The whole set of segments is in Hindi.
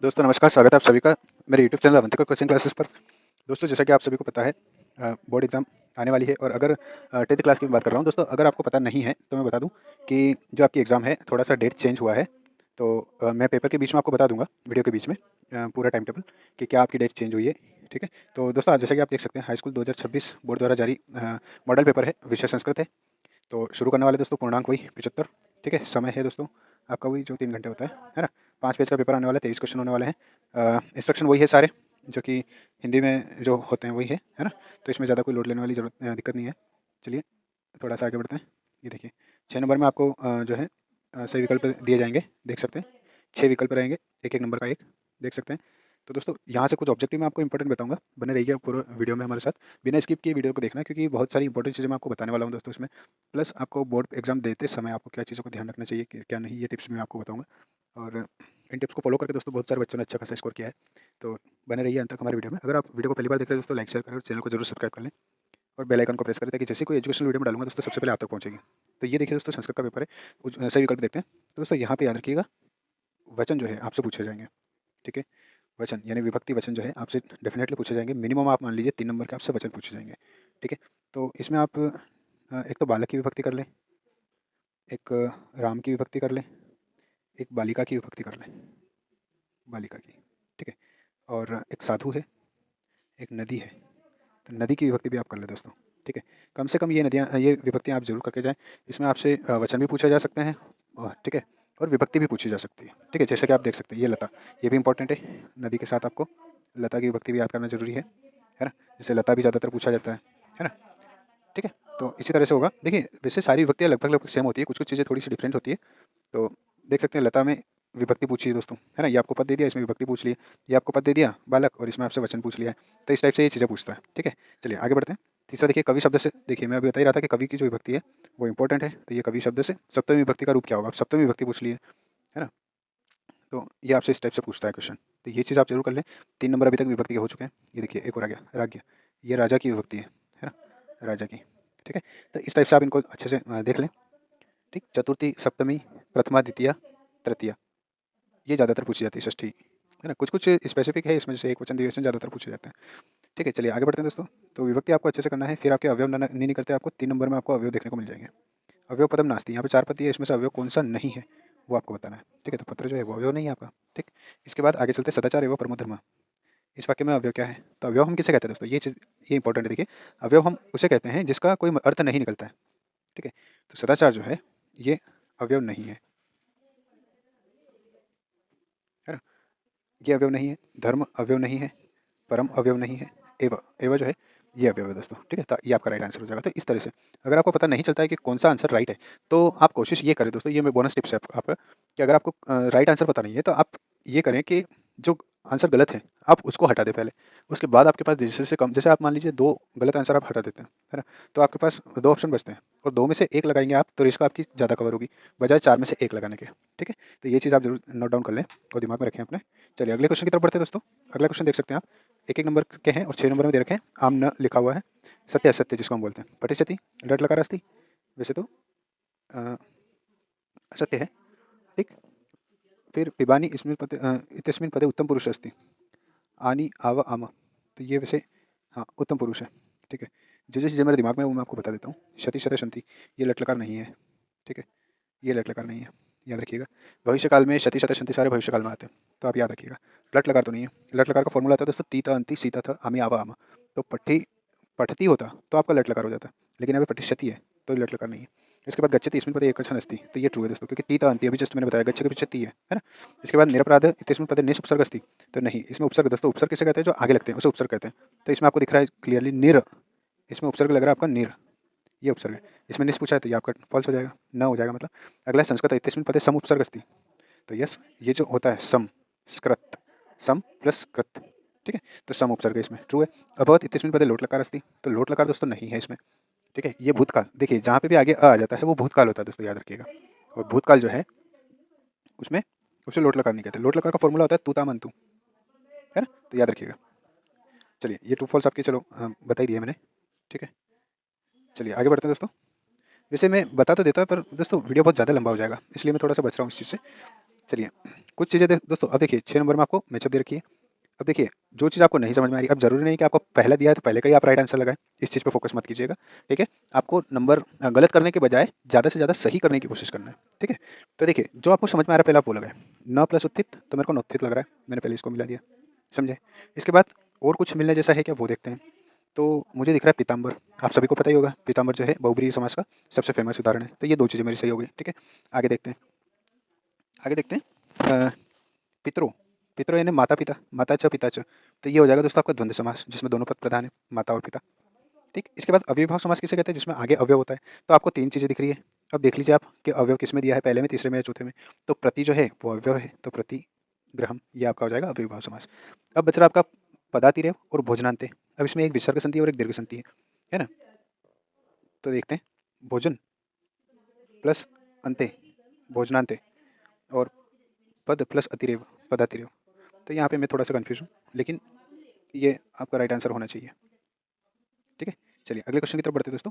दोस्तों नमस्कार, स्वागत है आप सभी का मेरे YouTube channel Avantika coaching classes पर। दोस्तों जैसा कि आप सभी को पता है बोर्ड एग्ज़ाम आने वाली है और अगर 10th क्लास की बात कर रहा हूँ दोस्तों, अगर आपको पता नहीं है तो मैं बता दूँ कि जो आपकी एग्ज़ाम है थोड़ा-सा डेट चेंज हुआ है। तो मैं पेपर के बीच में आपको बता दूँगा, वीडियो के बीच में पूरा टाइम टेबल कि क्या आपकी डेट चेंज हुई है, ठीक है? तो दोस्तों आज जैसा कि आप देख सकते हैं हाई स्कूल 2026 बोर्ड द्वारा जारी मॉडल पेपर है, विषय संस्कृत है। तो शुरू करने वाले दोस्तों पूर्णांक वही 75, ठीक है? समय है दोस्तों आपका वही जो 3 घंटे होता है ना? 5 पेज का पेपर आने वाला है, 23 क्वेश्चन होने वाले हैं। इंस्ट्रक्शन वही है सारे, जो कि हिंदी में जो होते हैं वही है ना? तो इसमें ज़्यादा कोई लोड लेने वाली दिक्कत नहीं है। चलिए थोड़ा-सा आगे बढ़ते हैं। ये देखिए 6 नंबर में आपको जो है सही विकल्प दिए जाएँगे, देख सकते हैं। 6 विकल्प रहेंगे, एक-एक नंबर का 1, देख सकते हैं। तो दोस्तों यहाँ से कुछ ऑब्जेक्टिव मैं आपको इंपॉर्टेंट बताऊँगा, बने रहिए पूरे वीडियो में हमारे साथ। बिना स्किप किए वीडियो को देखना क्योंकि बहुत सारी इंपॉर्टेंट चीज़ें मैं आपको बताने वाला हूँ दोस्तों इसमें। प्लस आपको बोर्ड एग्ज़ाम देते समय आपको क्या चीज़ों का ध्यान रखना चाहिए, क्या नहीं, ये टिप्स भी मैं आपको बताऊँगा। और इन टिप्स को फॉलो करके दोस्तों बहुत सारे बच्चों ने अच्छा खासा स्कोर किया है। तो बने रहिए अंत तक हमारे वीडियो में। अगर आप वीडियो को पहली बार देख रहे हैं दोस्तों, लाइक शेयर करें और चैनल को जरूर सब्सक्राइब कर लें और बेल आइकन को प्रेस करें ताकि जैसे कोई एजुकेशनल वीडियो में डालूंगा दोस्तों सबसे पहले आप तक पहुंचेगी। तो ये देखिए दोस्तों संस्कृत का पेपर है, सही विकल्प देखते हैं। तो दोस्तों यहाँ पे याद रखिएगा, वचन जो है आपसे पूछे जाएंगे, ठीक है? वचन यानी विभक्ति वचन जो है आपसे डेफिनेटली पूछे जाएंगे। मिनिमम आप मान लीजिए 3 नंबर के आपसे वचन पूछे जाएंगे, ठीक है? तो इसमें आप एक तो बालक की विभक्ति कर लें, एक राम की विभक्ति कर लें, एक बालिका की विभक्ति कर लें, बालिका की, ठीक है? और एक साधु है, एक नदी है। तो नदी की विभक्ति भी आप कर लें दोस्तों, ठीक है? कम से कम ये विभक्तियाँ आप ज़रूर करके जाएँ। इसमें आपसे वचन भी पूछे जा सकते हैं ठीक है? और विभक्ति भी पूछी जा सकती है, ठीक है? जैसे कि आप देख सकते हैं ये लता, ये भी इम्पोर्टेंट है। नदी के साथ आपको लता की विभक्ति भी याद करना ज़रूरी है ना? जैसे लता भी ज़्यादातर पूछा जाता है ना? ठीक है? तो इसी तरह से होगा। देखिए वैसे सारी विभक्तियाँ लगभग-लगभग सेम होती है, कुछ-कुछ चीज़ें थोड़ी-सी डिफरेंट होती है। तो देख सकते हैं लता में विभक्ति पूछी है दोस्तों, है ना? ये आपको पद दे दिया, इसमें विभक्ति पूछ ली है। ये आपको पद दे दिया बालक और इसमें आपसे वचन पूछ लिया है। तो इस टाइप से ये चीज़ें पूछता है, ठीक है? चलिए आगे बढ़ते हैं। तीसरा देखिए कवि शब्द से, देखिए मैं अभी बता ही रहा था कि कवि की जो विभक्ति है वो इंपॉर्टेंट है। तो ये कवि शब्द से सप्तमी विभक्ति का रूप क्या होगा? आप सप्तमी विभक्ति पूछ लिए, है ना? तो ये आपसे इस टाइप से पूछता है क्वेश्चन। तो ये चीज़ आप ज़रूर कर लें। 3 नंबर अभी तक विभक्ति के हो चुके हैं। ये देखिए एक और आ गया, राज्य। ये राजा की विभक्ति है ना? राजा की, ठीक है? तो इस टाइप से आप इनको अच्छे से देख लें, ठीक? चतुर्थी, सप्तमी, प्रथमा, द्वितीया, तृतीया, ये ज़्यादातर पूछी जाती है। षष्ठी, है ना? कुछ-कुछ स्पेसिफिक है इसमें, जैसे एकवचन, द्विवचन ज़्यादातर पूछे जाते हैं। ठीक है, चलिए आगे बढ़ते हैं दोस्तों। तो विभक्ति आपको अच्छे से करना है, फिर आपके अवयव नहीं करते, आपको 3 नंबर में आपको अवयव देखने को मिल जाएँगे। अवयव पदम नास्ति, यहाँ पे 4 पद दिए, इसमें से अवयव कौन-सा नहीं है, वो आपको बताना है। ठीक है, तो पत्र जो है वो अवयव नहीं है आपका, ठीक? इसके बाद आगे चलते हैं, सदाचार एवं परमो धर्मः। इस वाक्य में अवयव क्या है? तो अवयव हम किसे कहते हैं दोस्तों? ये चीज़ ये इंपॉर्टेंट है देखिए। अवयव हम उसे कहते हैं जिसका कोई अर्थ नहीं निकलता है, ठीक है? तो सदाचार जो है, ये अवयव नहीं है ना? ये अवयव नहीं है, धर्म अवयव नहीं है, परम अवयव नहीं है, एव जो है ये अवयव है दोस्तों, ठीक है? तो ये आपका राइट आंसर हो जाएगा। तो इस तरह से अगर आपको पता नहीं चलता है कि कौन-सा आंसर राइट है, तो आप कोशिश ये करें दोस्तों, ये मैं बोनस टिप्स है आपका, कि अगर आपको राइट आंसर पता नहीं है, तो आप ये करें कि जो आंसर गलत है, आप उसको हटा दें पहले। उसके बाद आपके पास जैसे से कम, जैसे आप मान लीजिए 2 गलत आंसर आप हटा देते हैं, है ना? तो आपके पास 2 ऑप्शन बचते हैं और 2 में से 1 लगाएँगे आप, तो रिस्क आपकी ज़्यादा कवर होगी, बजाय 4 में से 1 लगाने के, ठीक है? तो ये चीज़ आप ज़रूर नोट डाउन कर लें और दिमाग में रखें अपने। चलिए अगले क्वेश्चन की तरफ बढ़ते हैं दोस्तों। अगला क्वेश्चन देख सकते हैं आप। 1-1 नंबर के हैं और 6 नंबर में दे रखे हैं। आम न लिखा हुआ है। सत्य असत्य जिसको हम बोलते हैं। पठिष्यति, लट लकार अस्ति। वैसे तो अ, असत्य है, ठीक? फिर पिबानी इत्यस्मिन् पदे उत्तम पुरुष अस्ति। आनी, आव, आम। तो ये वैसे हाँ, उत्तम पुरुष है, ठीक है? जो-जो चीज़ें मेरे दिमाग में है वो मैं आपको बता देता हूँ। शति, शत, शंति, ये लट लकार नहीं है, ठीक है? ये लट लकार नहीं है, याद रखिएगा। भविष्य काल में शति, शत, शंति सारे भविष्य काल में आते हैं, तो आप याद रखिएगा। लट लकार तो नहीं है। लट लकार का फॉर्मूला आता है दोस्तों, तीत अंति सीता था आमी आवा आमा। तो पठती होता तो आपका लट लकार हो जाता, लेकिन यहाँ पे पठिष्यति है, तो लट लकार नहीं है। इसके बाद गच्छति इसमें पदे एकवचन अस्ति, तो ये ट्रू है दोस्तों, क्योंकि तीत अंति अभी जस्ट मैंने बताया, गच्छ के पीछे ती है ना? इसके बाद निरपराध इत्यस्मिन् पदे निस उपसर्ग अस्ति, तो नहीं, इसमें उपसर्ग दोस्तों, उपसर्ग किसे कहते हैं? जो आगे लगते हैं उसे उपसर्ग कहते हैं। तो इसमें आपको दिख रहा है क्लियरली निर, इसमें उपसर्ग लग रहा है आपका निर, ये उपसर्ग है। इसमें निस पूछा है तो ये आपका फॉल्स हो जाएगा, न हो जाएगा मतलब। अगला है संस्कृत इत्यस्मिन् पदे सम उपसर्ग अस्ति, तो यस, ये जो होता है सम, स्कृत, सम प्लस कृत, ठीक है? तो सम उपसर्ग है इसमें, ट्रू है। अभवत इत्यस्मिन् पदे लोट लकार अस्ति, तो लोट लकार दोस्तों नहीं है इसमें, ठीक है? ये भूतकाल, देखिए जहाँ पे भी आगे आ जाता है वो भूतकाल होता है दोस्तों, याद रखिएगा। और भूतकाल जो है उसमें उसे लोट लकार नहीं कहते। लोट लकार का फॉर्मूला होता है तू ता मन तू, है ना? तो याद रखिएगा। चलिए ये ट्रू फॉल्स आपके चलो बता ही दिया मैंने, ठीक है? चलिए आगे बढ़ते हैं दोस्तों। वैसे मैं बता तो देता पर दोस्तों वीडियो बहुत ज़्यादा लंबा हो जाएगा, इसलिए मैं थोड़ा सा बच रहा हूँ इस चीज़ से। चलिए कुछ चीज़ें दोस्तों, अब देखिए 6 नंबर में आपको मैचअप दे रखी है। अब देखिए जो चीज़ आपको नहीं समझ में आ रही, अब ज़रूरी नहीं कि आपको पहला दिया है तो पहले का ही आप राइट आंसर लगाएं, इस चीज़ पे फोकस मत कीजिएगा। ठीक है, आपको नंबर गलत करने के बजाय ज़्यादा से ज़्यादा सही करने की कोशिश करना है। ठीक है, तो देखिए जो आपको समझ में आ रहा है पहले आप वो लगाएं। न प्लस उत्थित, तो मेरे को नोत्थित लग रहा है, मैंने पहले इसको मिला दिया, समझे। इसके बाद और कुछ मिलने जैसा है क्या, वो देखते हैं। तो मुझे दिख रहा है पीताम्बर, आप सभी को पता ही होगा पीताम्बर जो है बहुब्रीहि समास का सबसे फेमस उदाहरण है। तो ये दो चीज़ें मेरी सही हो गई। ठीक है, आगे देखते हैं, आगे देखते हैं। पितरों, पितरों यानी माता पिता, माता च पिता च, तो ये हो जाएगा दोस्तों आपका द्वंद्व समास, जिसमें दोनों पद प्रधान है, माता और पिता। ठीक, इसके बाद अव्ययीभाव समास किसे कहते हैं, जिसमें आगे अवयव होता है। तो आपको तीन चीज़ें दिख रही है, अब देख लीजिए आप कि अवयव किसमें दिया है, पहले में, तीसरे में या चौथे में। तो प्रति जो है वो अवयव है, तो प्रति ग्रहम, ये आपका हो जाएगा अव्ययीभाव समास। अब बच रहा आपका पदातिरेव और भोजनान्ते। अब इसमें एक विसर्ग संधि और एक दीर्घ संधि है ना। तो देखते हैं, भोजन प्लस अंते, भोजनान्ते, और पद प्लस अतिरेव, पदातिरेव। तो यहाँ पे मैं थोड़ा सा कन्फ्यूज हूँ, लेकिन ये आपका राइट आंसर होना चाहिए। ठीक है, चलिए अगले क्वेश्चन की तरफ बढ़ते हैं दोस्तों।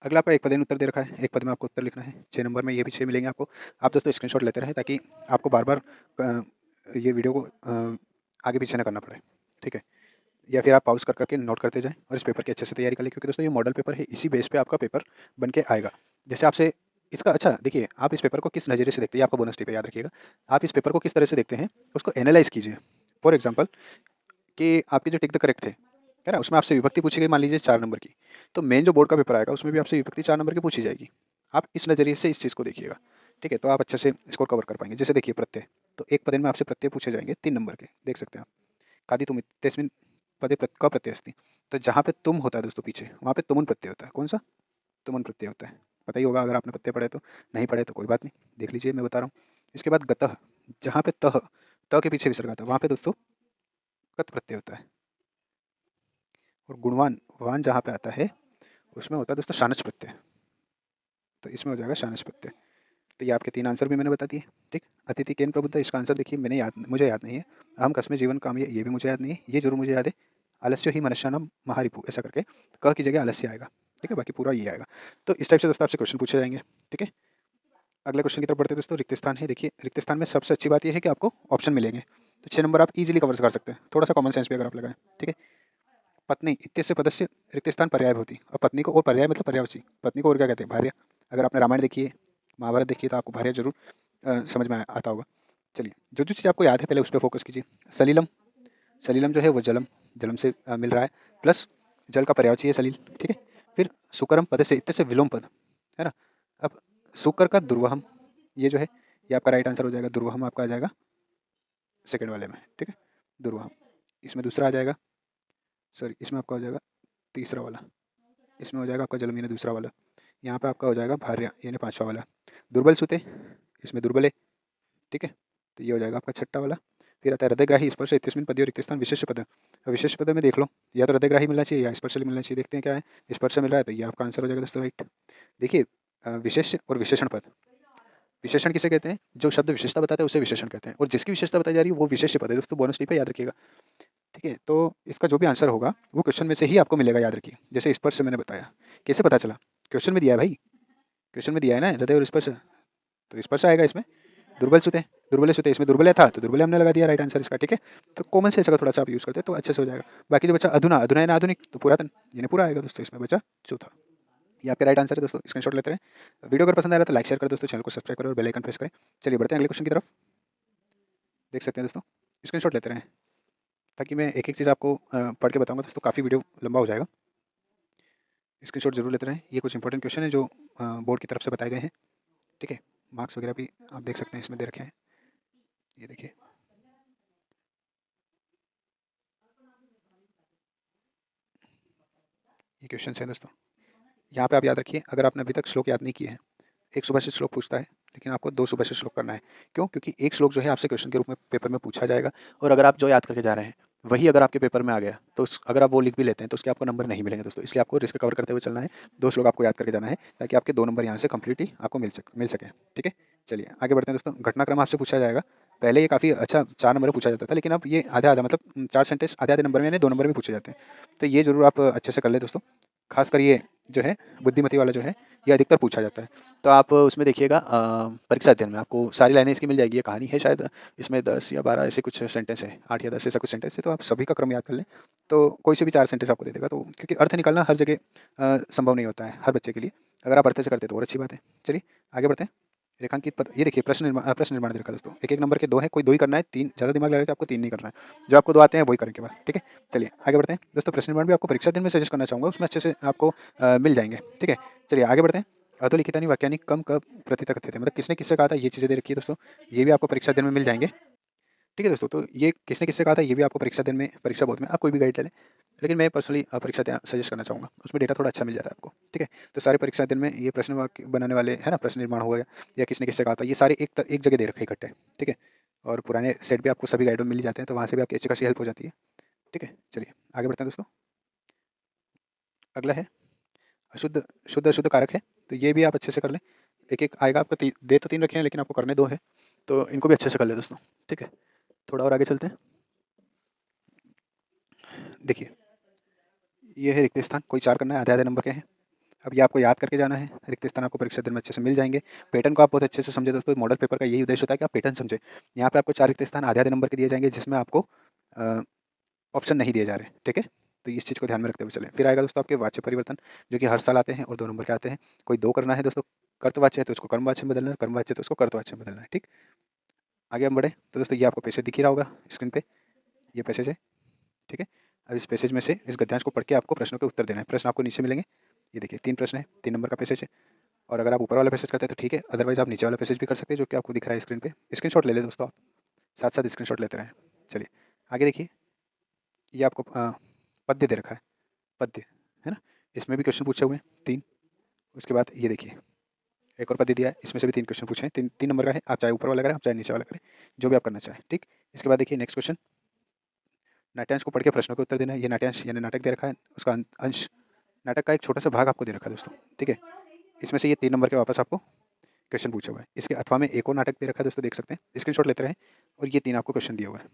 अगला आपका एक पदेन उत्तर दे रखा है, एक पद में आपको उत्तर लिखना है। 6 नंबर में ये भी 6 मिलेंगे आपको। आप दोस्तों स्क्रीनशॉट लेते रहें ताकि आपको बार-बार ये वीडियो को आगे पीछे ना करना पड़े। ठीक है, या फिर आप पॉज़ कर के नोट करते जाएँ और इस पेपर की अच्छे से तैयारी कर लें, क्योंकि दोस्तों ये मॉडल पेपर है, इसी बेस पे आपका पेपर बन के आएगा। जैसे आपसे इसका, अच्छा देखिए, आप इस पेपर को किस नज़रिए से देखते हैं, ये आपका बोनस टिप है, याद रखिएगा। आप इस पेपर को किस तरह से देखते हैं, उसको एनालाइज़ कीजिए। फॉर एग्ज़ाम्पल कि आपके जो टिक द करेक्ट थे, है ना? उसमें आपसे विभक्ति पूछी गई मान लीजिए 4 नंबर की, तो मेन जो बोर्ड का पेपर आएगा उसमें भी आपसे विभक्ति 4 नंबर की पूछी जाएगी। आप इस नज़रिए से इस चीज़ को देखिएगा, ठीक है? तो आप अच्छे से इसको कवर कर पाएँगे। जैसे देखिए प्रत्यय, तो एक पदेन में आपसे प्रत्यय पूछे जाएँगे 3 नंबर के, देख सकते हैं आप। खादितुम् इत्यस्मिन् पदे क प्रत्यय अस्ति। तो जहाँ पे तुम होता है दोस्तों पीछे, वहाँ पे तुमुन प्रत्यय होता है। कौन-सा? तुमुन प्रत्यय होता है। पता ही होगा अगर आपने प्रत्यय पढ़े तो, नहीं पढ़े तो कोई बात नहीं, देख लीजिए मैं बता रहा हूँ। इसके बाद गतः, जहाँ पे तः, त के पीछे विसर्ग आता है, वहाँ पे दोस्तों कत प्रत्यय होता है। और गुणवान, वान जहाँ पे आता है उसमें होता है दोस्तों शानच प्रत्यय, तो इसमें हो जाएगा शानच प्रत्यय। तो ये आपके 3 आंसर भी मैंने बता दिए, ठीक। अतिथि केन प्रबुद्ध, इसका आंसर देखिए मुझे याद नहीं है। अहम कस्मे जीवन कामये, ये भी मुझे याद नहीं है, ये जरूर मुझे याद है। आलस्य ही मनुष्याणाम महारिपु, ऐसा करके क की जगह आलस्य आएगा, ठीक है, बाकी पूरा ये आएगा। तो इस टाइप से दोस्तों आपसे क्वेश्चन पूछे जाएंगे, ठीक है। अगले क्वेश्चन की तरफ बढ़ते हैं दोस्तों। रिक्त स्थान है, देखिए रिक्त स्थान में सबसे अच्छी बात यह है कि आपको ऑप्शन मिलेंगे, तो 6 नंबर आप इजीली कवर कर सकते हैं, थोड़ा सा कॉमन सेंस भी अगर आप लगाएं, ठीक है। पत्नी इत्यस्य पदस्य रिक्त स्थान पर्याय होती, और पत्नी को, और पर्याय मतलब पर्यायवाची, पत्नी को और क्या कहते हैं, भार्या। अगर आपने रामायण देखी है, महाभारत देखी है, तो आपको भार्या जरूर समझ में आता होगा। चलिए जो जो चीज़ आपको याद है पहले उस पर फोकस कीजिए। सलीलम, सलीलम जो है वो जलम, जलम से मिल रहा है, प्लस जल का पर्यायवाची है सलील, ठीक है। फिर सुकरम पद से, इत्य से विलोम पद, है ना। अब सुकर का दुर्वहम, ये जो है ये आपका राइट आंसर हो जाएगा। दुर्वहम आपका आ जाएगा सेकेंड वाले में, ठीक है, दुर्वहम। इसमें दूसरा आ जाएगा, सॉरी इसमें आपका हो जाएगा तीसरा वाला, इसमें हो जाएगा आपका जलम यानी दूसरा वाला। यहाँ पे आपका हो जाएगा भार्या यानी पांचवा वाला। दुर्बल सुते, इसमें दुर्बल है, ठीक है, तो ये हो जाएगा आपका छठा वाला। फिर आता है हृदयग्राही स्पर्श इत्यस्मिन् पदे और रिक्त स्थान विशेष पद। अब विशेष पद में देख लो, या तो हृदयग्राही मिलना चाहिए या स्पर्श मिलना चाहिए, देखते हैं क्या है। स्पर्श मिल रहा है तो ये आपका आंसर हो जाएगा दोस्तों, राइट। देखिए विशेष और विशेषण पद, विशेषण किसे कहते हैं, जो शब्द विशेषता बताता है उसे विशेषण कहते हैं, और जिसकी विशेषता बताई जा रही है वो विशेष पद है दोस्तों, बोनस टिप है, याद रखिएगा, ठीक है। तो इसका जो भी आंसर होगा वो क्वेश्चन में से ही आपको मिलेगा, याद रखिए। जैसे स्पर्श से मैंने बताया, कैसे पता चला, क्वेश्चन में दिया है भाई, क्वेश्चन में दिया है ना हृदय और स्पर्श, तो स्पर्श आएगा इसमें। दुर्बल सुते, दुर्बल सुते, इसमें दुर्बल था तो दुर्बल हमने लगा दिया, राइट आंसर इसका, ठीक है। तो कॉमन सेंस अगर थोड़ा सा आप यूज़ करते हैं तो अच्छे से हो जाएगा। बाकी जो बचा अधुना, अधुना यानी आधुनिक, तो पुरातन यानी पूरा आएगा दोस्तों, इसमें बचा चौथा। ये आपके राइट आंसर है दोस्तों, स्क्रीनशॉट लेते हैं। वीडियो अगर पसंद आ रहा है तो लाइक शेयर कर दोस्तों, चैनल को सब्सक्राइब करें और बेल आइकन प्रेस करें। चलिए बढ़ते हैं अगले क्वेश्चन की तरफ, देख सकते हैं दोस्तों, स्क्रीनशॉट लेते रहें ताकि मैं एक एक चीज़ आपको पढ़ के बताऊंगा दोस्तों, काफ़ी वीडियो लंबा हो जाएगा। स्क्रीनशॉट जरूर लेते रहें, ये कुछ इंपॉर्टेंट क्वेश्चन है जो बोर्ड की तरफ से बताए गए हैं, ठीक है। मार्क्स वगैरह भी आप देख सकते हैं इसमें दे रखे हैं, ये देखिए। ये क्वेश्चन है दोस्तों, यहाँ पे आप याद रखिए, अगर आपने अभी तक श्लोक याद नहीं किए हैं, एक सुभाषित श्लोक पूछता है, लेकिन आपको 2 सुभाषित श्लोक करना है। क्यों? क्योंकि एक श्लोक जो है आपसे क्वेश्चन के रूप में पेपर में पूछा जाएगा, और अगर आप जो याद करके जा रहे हैं वही अगर आपके पेपर में आ गया तो अगर आप वो लिख भी लेते हैं तो उसके आपको नंबर नहीं मिलेंगे दोस्तों। इसलिए आपको रिस्क कवर करते हुए चलना है, 2 श्लोक आपको याद करके जाना है ताकि आपके 2 नंबर यहाँ से कंप्लीटली आपको मिल सके, ठीक है। चलिए आगे बढ़ते हैं दोस्तों। घटनाक्रम आपसे पूछा जाएगा, पहले ये काफ़ी अच्छा 4 नंबर में पूछा जाता था, लेकिन अब ये आधा आधा मतलब 4 सेंटेंस आधे आधे नंबर में यानी 2 नंबर में पूछे जाते हैं, तो ये जरूर आप अच्छे से कर ले दोस्तों। खासकर ये जो है बुद्धिमती वाला जो है ये अधिकतर पूछा जाता है। तो आप उसमें देखिएगा परीक्षा अध्ययन में आपको सारी लाइनें इसकी मिल जाएगी। ये कहानी है शायद इसमें 10 या 12 ऐसे कुछ सेंटेंस है, 8 या 10 ऐसा कुछ सेंटेंस है, तो आप सभी का क्रम याद कर लें, तो कोई से भी 4 सेंटेंस आपको दे देगा। तो क्योंकि अर्थ निकालना हर जगह संभव नहीं होता है हर बच्चे के लिए। अगर आप अर्थ से करते हैं तो और अच्छी बात है। चलिए आगे बढ़ते हैं। रेखांकित पद ये देखिए प्रश्न निर्माण दे रखा है दोस्तों। एक-एक नंबर के 2 हैं, कोई 2 ही करना है, 3 ज़्यादा दिमाग लगा के आपको 3 नहीं करना है। जो आपको 2 आते हैं वही करें केवल, ठीक है? चलिए आगे बढ़ते हैं। दोस्तों प्रश्न निर्माण भी आपको परीक्षा दिन में सजेस्ट करना चाहूँगा, उसमें अच्छे से आपको मिल जाएँगे, ठीक है? चलिए आगे बढ़ते हैं। अधोलिखितानि वाक्यानि कम कब प्रतितः कथ्यते मतलब किसने किससे कहा था, ये चीज़ें दे रखी है दोस्तों। ये भी आपको परीक्षा दिन में मिल जाएँगे, ठीक है दोस्तों? तो ये किसने किससे कहा था, ये भी आपको परीक्षा दिन में परीक्षा बोध में आप कोई भी गाइड ले लें। लेकिन मैं पर्सनली परीक्षा सजेस्ट करना चाहूँगा, उसमें डेटा थोड़ा अच्छा मिल जाता है आपको, ठीक है? तो सारे परीक्षा दिन में ये प्रश्न वाक्य बनाने वाले है ना, प्रश्न निर्माण हो गया या किसने किससे कहा था, ये सारे एक जगह दे रखे हैं इकट्ठे, ठीक है? और पुराने सेट भी आपको सभी गाइड में मिल ही जाते हैं, तो वहाँ से भी आपकी अच्छी खासी हेल्प हो जाती है, ठीक है? चलिए आगे बढ़ते हैं दोस्तों। अगला है अशुद्ध शुद्ध अशुद्ध कारक है, तो ये भी आप अच्छे से कर लें। एक-एक आएगा आपको दे तो 3 रखे हैं लेकिन आपको करने 2 हैं, तो इनको भी अच्छे से कर लें दोस्तों, ठीक है? थोड़ा और आगे चलते हैं। देखिए, ये है रिक्त स्थान, कोई 4 करना है, आधे-आधे नंबर के हैं। अब ये आपको याद करके जाना है, रिक्त स्थान आपको परीक्षा दिन में अच्छे से मिल जाएँगे। पैटर्न को आप बहुत अच्छे से समझें दोस्तों, मॉडल पेपर का यही उद्देश्य होता है कि आप पैटर्न समझें। यहाँ पे आपको 4 रिक्त स्थान आधे-आधे नंबर के दिए जाएँगे जिसमें आपको अ, ऑप्शन नहीं दिए जा रहे हैं, ठीक है? तो इस चीज़ को ध्यान में रखते हुए चलें। फिर आएगा दोस्तों आपके वाच्य परिवर्तन, जो कि हर साल आते हैं और 2 नंबर के आते हैं। कोई 2 करना है दोस्तों, कर्तवाच्य है तो उसको कर्मवाच्य में बदलना है, कर्मवाच्य है तो उसको कर्तवाच्य में बदलना है, ठीक? आगे हम बढ़ें, तो दोस्तों ये आपको पैसेज दिख ही रहा होगा स्क्रीन पे, ये पैसेज है, ठीक है? अब इस पैसेज में से इस गद्यांश को पढ़ के आपको प्रश्नों के उत्तर देना है। प्रश्न आपको नीचे मिलेंगे, ये देखिए 3 प्रश्न हैं, 3 नंबर का पैसेज है। और अगर आप ऊपर वाला पैसेज करते हैं तो ठीक है, अदरवाइज़ आप नीचे वाला पैसेज भी कर सकते हैं जो कि आपको दिख रहा है स्क्रीन पे। स्क्रीनशॉट ले लें दोस्तों आप, साथ-साथ स्क्रीनशॉट लेते रहें। चलिए, आगे देखिए, ये आपको पद्य दे रखा है, पद्य, है ना? इसमें भी क्वेश्चन पूछे हुए हैं 3। उसके बाद ये देखिए, एक और पद्य दिया है, इसमें से भी 3 क्वेश्चन पूछे हैं, 3 नंबर का है, आप चाहे ऊपर वाला करें, आप चाहे नीचे वाला करें, जो भी आप करना चाहें, ठीक? इसके बाद देखिए नेक्स्ट क्वेश्चन, नाट्यांश को पढ़ के प्रश्नों के उत्तर देना है। ये नाट्यांश यानी नाटक दे रखा है, उसका अंश, नाटक का एक छोटा-सा भाग आपको दे रखा है दोस्तों, ठीक है? इसमें से ये 3 नंबर के वापस आपको क्वेश्चन पूछा हुआ है। इसके अथवा में एक और नाटक दे रखा है दोस्तों, देख सकते हैं। स्क्रीनशॉट लेते रहें और ये 3 आपको क्वेश्चन दिए हुए हैं।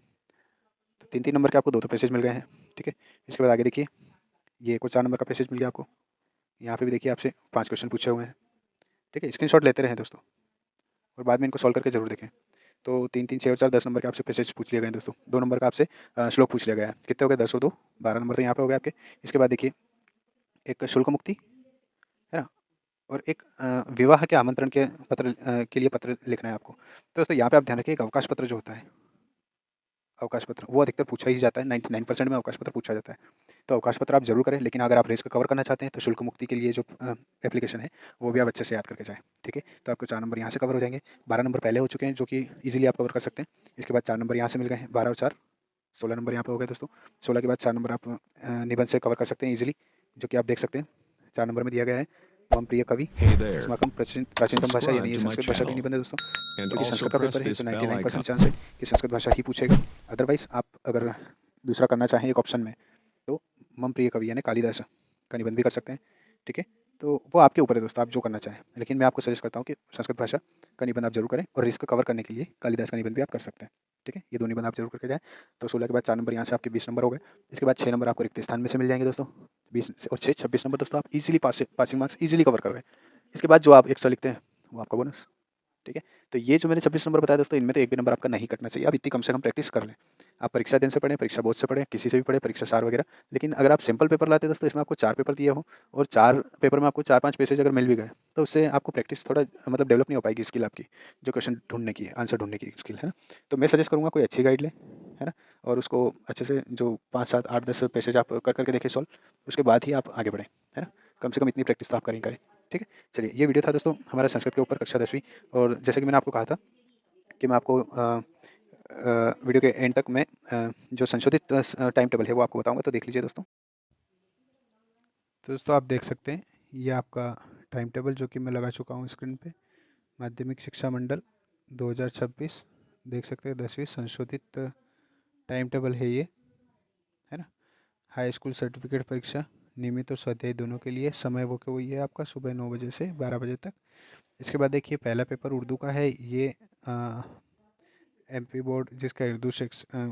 तो 3-3 नंबर के आपको 2-2 पैसेज मिल गए हैं, ठीक है? इसके बाद आगे देखिए, ये एक और 4 नंबर का पैसेज मिल गया आपको। यहाँ पे भी देखिए आपसे 5 क्वेश्चन पूछे हुए हैं, ठीक है? स्क्रीनशॉट लेते रहें दोस्तों और बाद में इनको सॉल्व करके ज़रूर देखें। तो 3-3 6 और 4 10 नंबर के आपसे पैसेज पूछ लिए गए हैं दोस्तों। 2 नंबर का आपसे श्लोक पूछ लिया गया है। कितने हो गए? 10 और 2 12 नंबर तो यहाँ पे हो गए आपके। इसके बाद देखिए, एक शुल्क मुक्ति, है ना? और एक विवाह के आमंत्रण के पत्र के लिए पत्र लिखना है आपको। तो दोस्तों यहाँ पे आप ध्यान रखिए, एक अवकाश पत्र जो होता है, अवकाश पत्र, वो अधिकतर पूछा ही जाता है, 99% में अवकाश पत्र पूछा जाता है। तो अवकाश पत्र आप ज़रूर करें, लेकिन अगर आप रेस को कवर करना चाहते हैं, तो शुल्क मुक्ति के लिए जो एप्लीकेशन है, वो भी आप अच्छे से याद करके जाएँ, ठीक है? तो आपके 4 नंबर यहाँ से कवर हो जाएँगे, 12 नंबर पहले हो चुके हैं, जो कि ईज़िली आप कवर कर सकते हैं। इसके बाद 4 नंबर यहाँ से मिल गए हैं, 12 और 4 16 नंबर यहाँ पे हो गए दोस्तों। 16 के बाद 4 नंबर आप निबंध से कवर कर सकते हैं ईज़िली, जो कि आप देख सकते हैं, 4 नंबर में दिया गया है, मम प्रिय कवि, Hey there. अस्माकं प्राचीनतम भाषा, यानी Subscribe ये to my संस्कृत भाषा का ही channel निबंध है दोस्तों। and क्योंकि also संस्कृत का press पेपर है तो this bell icon. 99% चांस है कि संस्कृत भाषा ही पूछेगा। अदरवाइज़ आप अगर दूसरा करना चाहें एक ऑप्शन में, तो मम प्रिय कवि यानी कालिदास का निबंध भी कर सकते हैं, ठीक है? तो वो आपके ऊपर है दोस्तों, आप जो करना चाहें। लेकिन मैं आपको सजेस्ट करता हूँ कि संस्कृत भाषा का निबंध आप ज़रूर करें और इसको कवर करने के लिए कालिदास का निबंध भी आप कर सकते हैं, ठीक है? ये 2 निबंध आप ज़रूर करके जाएँ। तो 16 के बाद 4 नंबर यहाँ से आपके 20 नंबर हो गए। इसके बाद 6 नंबर आपको रिक्त स्थान में से मिल जाएँगे दोस्तों। 20 और 6 26 नंबर दोस्तों, आप easily passing marks easily cover कर गए। इसके बाद जो आप एक्स्ट्रा लिखते हैं, वो आपका बोनस, ठीक है? तो ये जो मैंने 26 नंबर बताया दोस्तों, इनमें तो एक भी नंबर आपका नहीं कटना चाहिए। आप इतनी कम से कम प्रैक्टिस कर लें। आप परीक्षा दिन से पढ़ें, परीक्षा बोर्ड से पढ़ें, किसी से भी पढ़ें, परीक्षा सार वगैरह। लेकिन अगर आप सिंपल पेपर लाते हैं दोस्तों, इसमें आपको 4 पेपर दिए हों और 4 पेपर में आपको 4-5 पैसेज अगर मिल भी गए, तो उससे आपको प्रैक्टिस थोड़ा मतलब डेवलप नहीं हो पाएगी स्किल आपकी, जो क्वेश्चन ढूँढने की, आंसर ढूँढने की स्किल, है ना? तो मैं सजेस्ट करूँगा कोई अच्छी गाइड लें, है ना? और उसको अच्छे से जो 5, 7, 8, 10 पैसेज आप कर के देखें सॉल्व, उसके बाद ही आप आगे बढ़ें, है ना? कम से कम इतनी प्रैक्टिस तो आप करें ही करें, ठीक है? चलिए, ये वीडियो था दोस्तों हमारा संस्कृत के ऊपर कक्षा 10वीं, और जैसे कि मैंने आपको कहा था कि मैं आपको वीडियो के एंड तक मैं जो संशोधित टाइम टेबल है वो आपको बताऊँगा, तो देख लीजिए दोस्तों। तो दोस्तों आप देख सकते हैं, ये आपका टाइम टेबल जो कि मैं लगा चुका हूँ स्क्रीन पे। माध्यमिक शिक्षा मंडल 2026, देख सकते हैं 10वीं संशोधित टाइम टेबल है ये, है ना? हाई स्कूल सर्टिफिकेट परीक्षा नियमित और स्वाध्याय दोनों के लिए समय वो के वही है आपका, सुबह 9 बजे से 12 बजे तक। इसके बाद देखिए पहला पेपर उर्दू का है, ये एमपी बोर्ड जिसका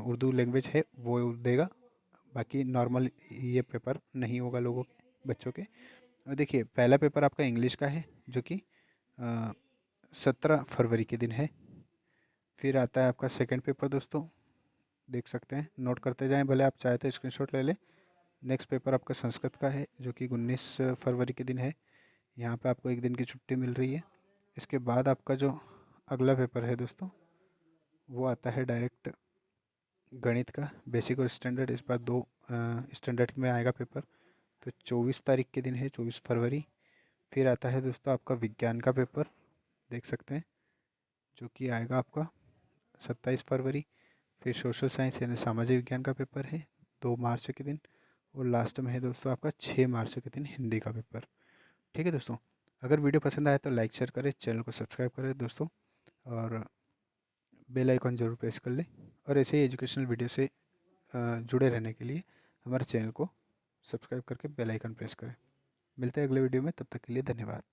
उर्दू लैंग्वेज है वो देगा। बाकी नॉर्मल ये पेपर नहीं होगा लोगों के, बच्चों के। देखिए पहला पेपर आपका इंग्लिश का है जो कि 17 फरवरी के दिन है। फिर आता है आपका सेकंड पेपर दोस्तों, देख सकते हैं, नोट करते जाएं, भले आप चाहे तो स्क्रीनशॉट ले लें। नेक्स्ट पेपर आपका संस्कृत का है जो कि 19 फरवरी के दिन है। यहाँ पे आपको एक दिन की छुट्टी मिल रही है। इसके बाद आपका जो अगला पेपर है दोस्तों वो आता है डायरेक्ट गणित का बेसिक और स्टैंडर्ड। इस बार 2 स्टैंडर्ड में आएगा पेपर। तो 24 तारीख के दिन है, 24 फरवरी। फिर आता है दोस्तों आपका विज्ञान का पेपर, देख सकते हैं, जो कि आएगा आपका 27 फरवरी। फिर सोशल साइंस यानी सामाजिक विज्ञान का पेपर है 2 मार्च के दिन। और लास्ट में है दोस्तों आपका 6 मार्च के दिन हिंदी का पेपर। ठीक है दोस्तों, अगर वीडियो पसंद आए तो लाइक शेयर करें, चैनल को सब्सक्राइब करें दोस्तों, और बेल आइकॉन ज़रूर प्रेस कर लें। और ऐसे ही एजुकेशनल वीडियो से जुड़े रहने के लिए हमारे चैनल को सब्सक्राइब करके बेल आइकन प्रेस करें। मिलते हैं अगले वीडियो में, तब तक के लिए धन्यवाद।